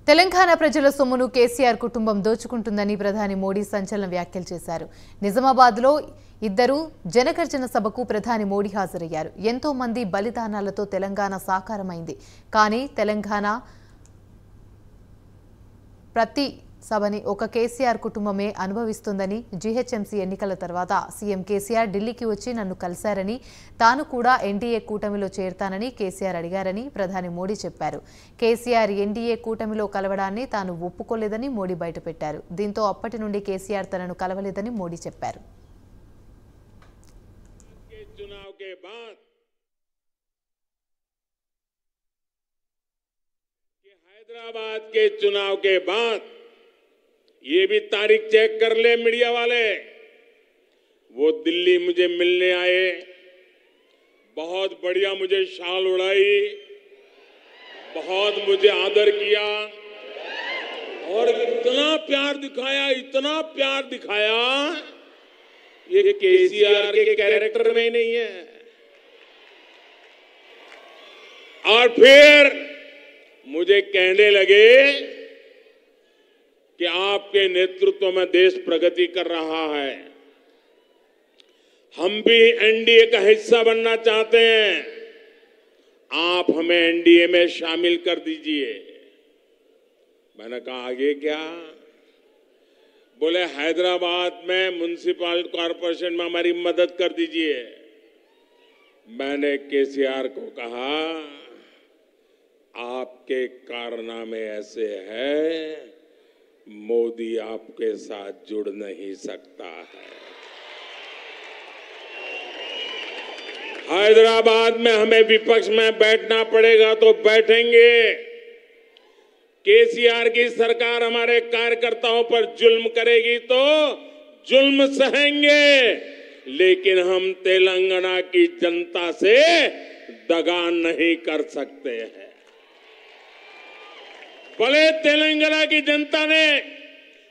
తెలంగాణ ప్రజల సొమ్మును కేసీఆర్ కుటుంబం దోచుకుంటుందని ప్రధాని మోడీ సంచలన వ్యాఖ్యలు చేశారు. నిజామాబాద్లో ఇద్దరు జనగర్జన సభకు ప్రధాని మోడీ హాజరయ్యారు. ఎంతో మంది బలిదానాలతో తెలంగాణ సాకారమైంది. కానీ తెలంగాణ ప్రతి సభని ఒక కేసీఆర్ కుటుంబమే అనుభవిస్తుందని, జీహెచ్ఎంసీ ఎన్నికల తర్వాత సీఎం కేసీఆర్ ఢిల్లీకి వచ్చి నన్ను కలిశారని, తాను కూడా ఎన్డీఏ కూటమిలో చేరతానని కేసీఆర్ అడిగారని ప్రధాని మోడీ చెప్పారు. కేసీఆర్ ఎన్డీఏ కూటమిలో కలవడాన్ని తాను ఒప్పుకోలేదని మోడీ బయటపెట్టారు. దీంతో అప్పటి నుండి కేసీఆర్ తనను కలవలేదని మోడీ చెప్పారు. हैदराबाद के चुनाव के बाद ये भी तारीख चेक कर ले मीडिया वाले, वो दिल्ली मुझे मिलने आए, बहुत बढ़िया मुझे शाल उड़ाई, बहुत मुझे आदर किया और इतना प्यार दिखाया ये केसीआर के कैरेक्टर में नहीं है। और फिर मुझे कहने लगे कि आपके नेतृत्व में देश प्रगति कर रहा है, हम भी एनडीए का हिस्सा बनना चाहते हैं, आप हमें एनडीए में शामिल कर दीजिए। मैंने कहा आगे क्या? बोले हैदराबाद में म्युनिसिपल कॉरपोरेशन में हमारी मदद कर दीजिए। मैंने केसीआर को कहा आपके कारनामे ऐसे हैं, मोदी आपके साथ जुड़ नहीं सकता है। हैदराबाद में हमें विपक्ष में बैठना पड़ेगा तो बैठेंगे। केसीआर की सरकार हमारे कार्यकर्ताओं पर जुल्म करेगी तो जुल्म सहेंगे, लेकिन हम तेलंगाना की जनता से दगा नहीं कर सकते हैं। भले तेलंगाना की जनता ने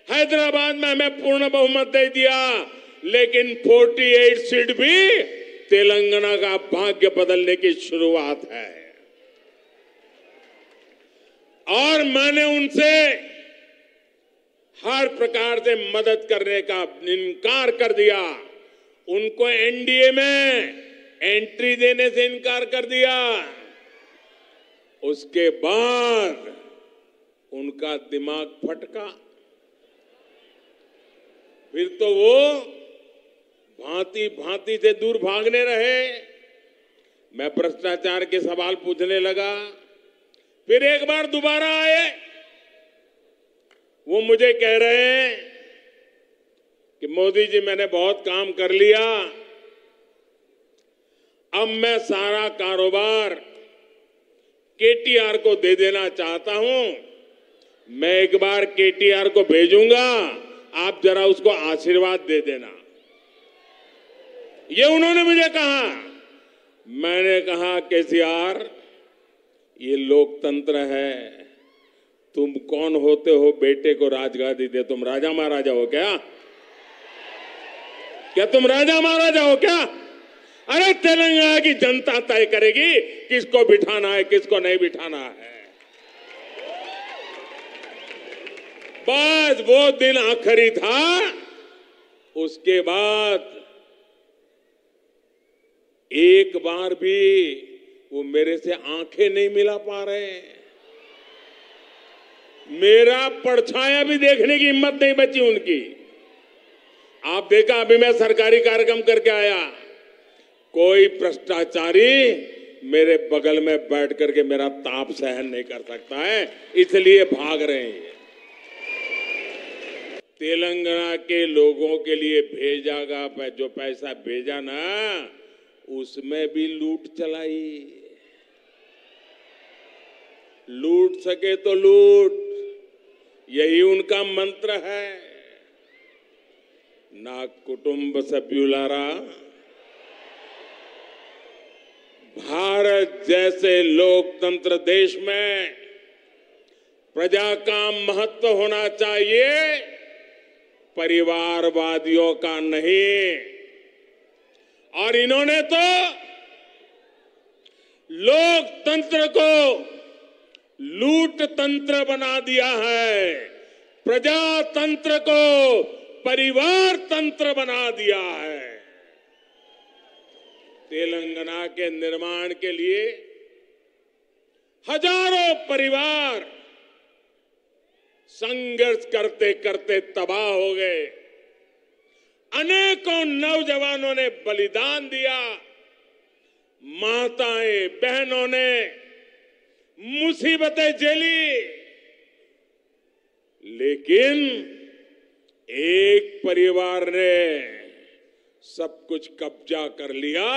हैदराबाद में हमें पूर्ण बहुमत दे दिया, लेकिन 48 सीट भी तेलंगाना का भाग्य बदलने की शुरुआत है। और मैंने उनसे हर प्रकार से मदद करने का इनकार कर दिया, उनको एनडीए में एंट्री देने से इनकार कर दिया। उसके बाद उनका दिमाग फटका, फिर तो वो भांति भांति से दूर भागने रहे। मैं भ्रष्टाचार के सवाल पूछने लगा, फिर एक बार दोबारा आए। वो मुझे कह रहे हैं कि मोदी जी मैंने बहुत काम कर लिया, अब मैं सारा कारोबार केटीआर को दे देना चाहता हूं। मैं एक बार केटीआर को भेजूंगा, आप जरा उसको आशीर्वाद दे देना। ये उन्होंने मुझे कहा। मैंने कहा केसीआर, ये लोकतंत्र है, तुम कौन होते हो बेटे को राजगादी दे? तुम राजा महाराजा हो क्या? क्या तुम राजा महाराजा हो क्या? अरे तेलंगाना की जनता तय करेगी किसको बिठाना है, किसको नहीं बिठाना है। बस वो दिन आखिरी था। उसके बाद एक बार भी वो मेरे से आंखें नहीं मिला पा रहे, मेरा परछाया भी देखने की हिम्मत नहीं बची उनकी। आप देखा, अभी मैं सरकारी कार्यक्रम करके आया, कोई भ्रष्टाचारी मेरे बगल में बैठ करके मेरा ताप सहन नहीं कर सकता है, इसलिए भाग रहे हैं। तेलंगाना के लोगों के लिए भेजागा जो पैसा भेजा ना, उसमें भी लूट चलाई। लूट सके तो लूट, यही उनका मंत्र है। ना कुटुंब सभ्युलारा, भारत जैसे लोकतंत्र देश में प्रजा का महत्व होना चाहिए, परिवारवादियों का नहीं। और इन्होंने तो लोकतंत्र को लूट तंत्र बना दिया है, प्रजातंत्र को परिवार तंत्र बना दिया है। तेलंगाना के निर्माण के लिए हजारों परिवार संघर्ष करते करते तबाह हो गए। अनेकों नौजवानों ने बलिदान दिया, माताएं बहनों ने मुसीबतें झेली, लेकिन एक परिवार ने सब कुछ कब्जा कर लिया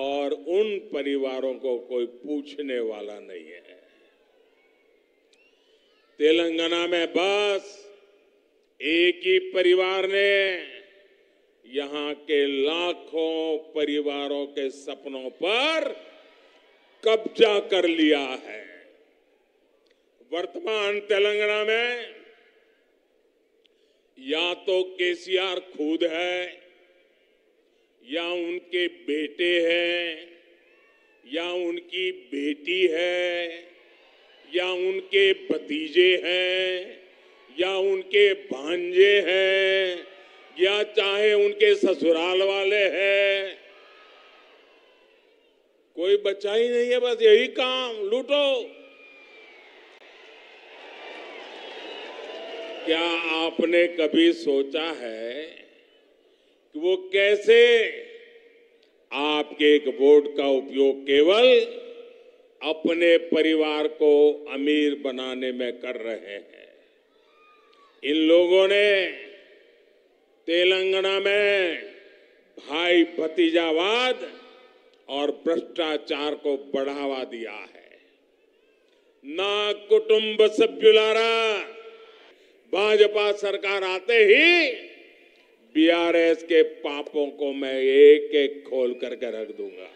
और उन परिवारों को कोई पूछने वाला नहीं है। तेलंगाना में बस एक ही परिवार ने यहां के लाखों परिवारों के सपनों पर कब्जा कर लिया है। वर्तमान तेलंगाना में या तो केसीआर खुद है, या उनके बेटे हैं, या उनकी बेटी है, या उनके भतीजे हैं, या उनके भांजे हैं, या चाहे उनके ससुराल वाले हैं। कोई बचा ही नहीं है, बस यही काम, लूटो। क्या आपने कभी सोचा है कि वो कैसे आपके एक वोट का उपयोग केवल अपने परिवार को अमीर बनाने में कर रहे हैं? इन लोगों ने तेलंगाना में भाई भतीजावाद और भ्रष्टाचार को बढ़ावा दिया है। ना कुटुंब सभ्युलारा, भाजपा सरकार आते ही बीआरएस के पापों को मैं एक एक खोल करके रख दूंगा,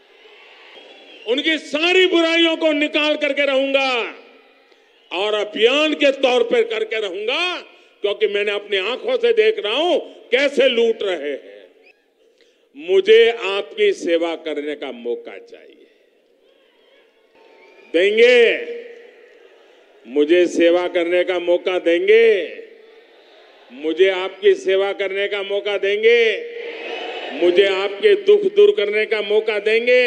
उनकी सारी बुराइयों को निकाल करके रहूंगा और अभियान के तौर पर करके रहूंगा, क्योंकि मैंने अपनी आंखों से देख रहा हूं कैसे लूट रहे हैं। मुझे आपकी सेवा करने का मौका चाहिए, देंगे? मुझे सेवा करने का मौका देंगे? मुझे आपकी सेवा करने का मौका देंगे? मुझे आपके दुख दूर करने का मौका देंगे?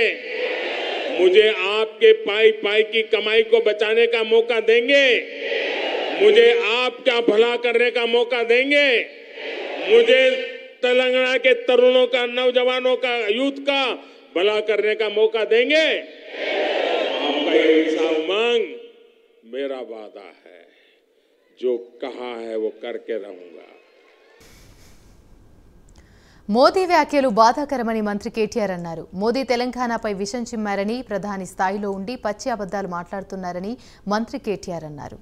मुझे आपके पाई पाई की कमाई को बचाने का मौका देंगे? मुझे आपका भला करने का मौका देंगे? मुझे तेलंगाना के तरुणों का, नौजवानों का, यूथ का भला करने का मौका देंगे? आपका ये उमंग मेरा वादा है, जो कहा है वो करके रहूंगा। మోదీ వ్యాఖ్యలు బాధాకరమని మంత్రి కేటీఆర్ అన్నారు. మోదీ తెలంగాణపై విషం చిమ్మారని, ప్రధాని స్థాయిలో ఉండి పచ్చి అబద్ధాలు మాట్లాడుతున్నారని మంత్రి కేటీఆర్ అన్నారు.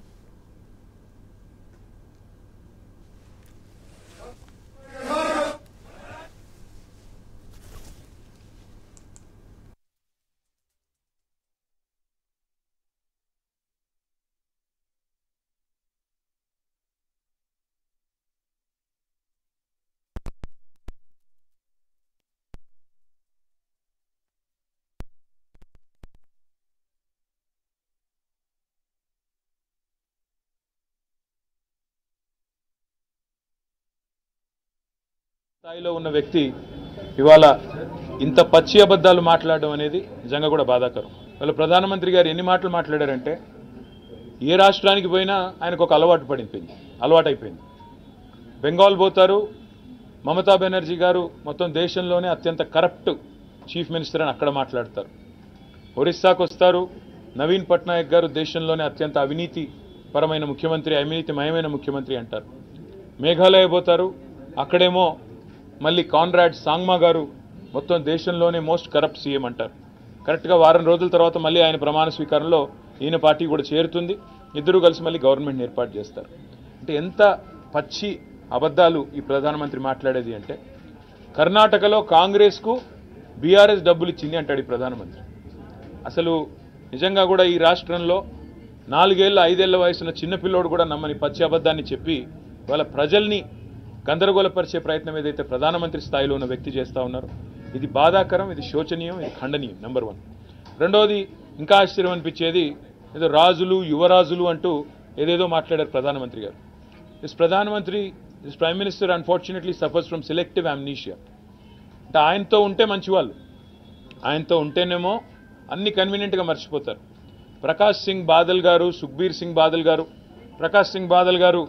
స్థాయిలో ఉన్న వ్యక్తి ఇవాళ ఇంత పచ్చి అబద్ధాలు మాట్లాడడం అనేది నిజంగా కూడా బాధాకరం. వాళ్ళ ప్రధానమంత్రి గారు ఎన్ని మాటలు మాట్లాడారంటే, ఏ రాష్ట్రానికి పోయినా ఆయనకు ఒక అలవాటైపోయింది. బెంగాల్ పోతారు, మమతా బెనర్జీ గారు మొత్తం దేశంలోనే అత్యంత కరప్ట్ చీఫ్ మినిస్టర్ అని అక్కడ మాట్లాడతారు. ఒరిస్సాకు వస్తారు, నవీన్ పట్నాయక్ గారు దేశంలోనే అత్యంత అవినీతి పరమైన ముఖ్యమంత్రి, అవినీతిమయమైన ముఖ్యమంత్రి అంటారు. మేఘాలయ పోతారు, అక్కడేమో మళ్ళీ కాన్రాడ్ సాంగ్మా గారు మొత్తం దేశంలోనే మోస్ట్ కరప్ట్ సీఎం అంటారు. కరెక్ట్గా వారం రోజుల తర్వాత మళ్ళీ ఆయన ప్రమాణ స్వీకారంలో ఈయన పార్టీ కూడా చేరుతుంది. ఇద్దరూ కలిసి మళ్ళీ గవర్నమెంట్ని ఏర్పాటు చేస్తారు. అంటే ఎంత పచ్చి అబద్ధాలు ఈ ప్రధానమంత్రి మాట్లాడేది అంటే, కర్ణాటకలో కాంగ్రెస్కు బీఆర్ఎస్ డబ్బులు ఇచ్చింది అంటాడు ఈ ప్రధానమంత్రి. అసలు నిజంగా కూడా ఈ రాష్ట్రంలో 4 ఏళ్ల 5 ఏళ్ల వయసున్న చిన్నపిల్లోడు కూడా నమ్మని పచ్చి అబద్ధాన్ని చెప్పి వాళ్ళ ప్రజల్ని గందరగోళపరిచే ప్రయత్నం ఏదైతే ప్రధానమంత్రి స్థాయిలో ఉన్న వ్యక్తి చేస్తూ ఉన్నారో ఇది బాధాకరం, ఇది శోచనీయం, ఇది ఖండనీయం. నెంబర్ 1. రెండవది ఇంకా ఆశ్చర్యం అనిపించేది, ఏదో రాజులు యువరాజులు అంటూ ఏదేదో మాట్లాడారు ప్రధానమంత్రి గారు. This prime minister unfortunately suffers from selective amnesia. అంటే ఆయనతో ఉంటే మంచివాళ్ళు, ఆయనతో ఉంటేనేమో అన్ని కన్వీనియంట్గా మర్చిపోతారు. ప్రకాష్ సింగ్ బాదల్ గారు, సుఖ్బీర్ సింగ్ బాదల్ గారు, ప్రకాష్ సింగ్ బాదల్ గారు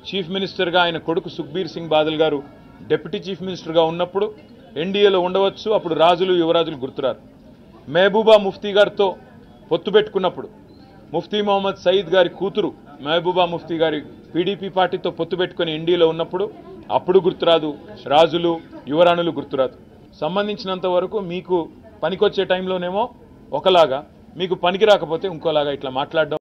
చీఫ్ మినిస్టర్గా, ఆయన కొడుకు సుఖ్బీర్ సింగ్ బాదల్ గారు డిప్యూటీ చీఫ్ మినిస్టర్గా ఉన్నప్పుడు ఎన్డీఏలో ఉండవచ్చు, అప్పుడు రాజులు యువరాజులు గుర్తురారు. మహబూబా ముఫ్తీ గారితో పొత్తు పెట్టుకున్నప్పుడు, ముఫ్తీ మొహమ్మద్ సయీద్ గారి కూతురు మహబూబా ముఫ్తీ గారి పీడీపీ పార్టీతో పొత్తు పెట్టుకుని ఎన్డీఏలో ఉన్నప్పుడు అప్పుడు గుర్తురాదు, రాజులు యువరాణులు గుర్తురాదు. సంబంధించినంత వరకు మీకు పనికొచ్చే టైంలోనేమో ఒకలాగా, మీకు పనికి రాకపోతే ఇంకోలాగా ఇట్లా మాట్లాడడం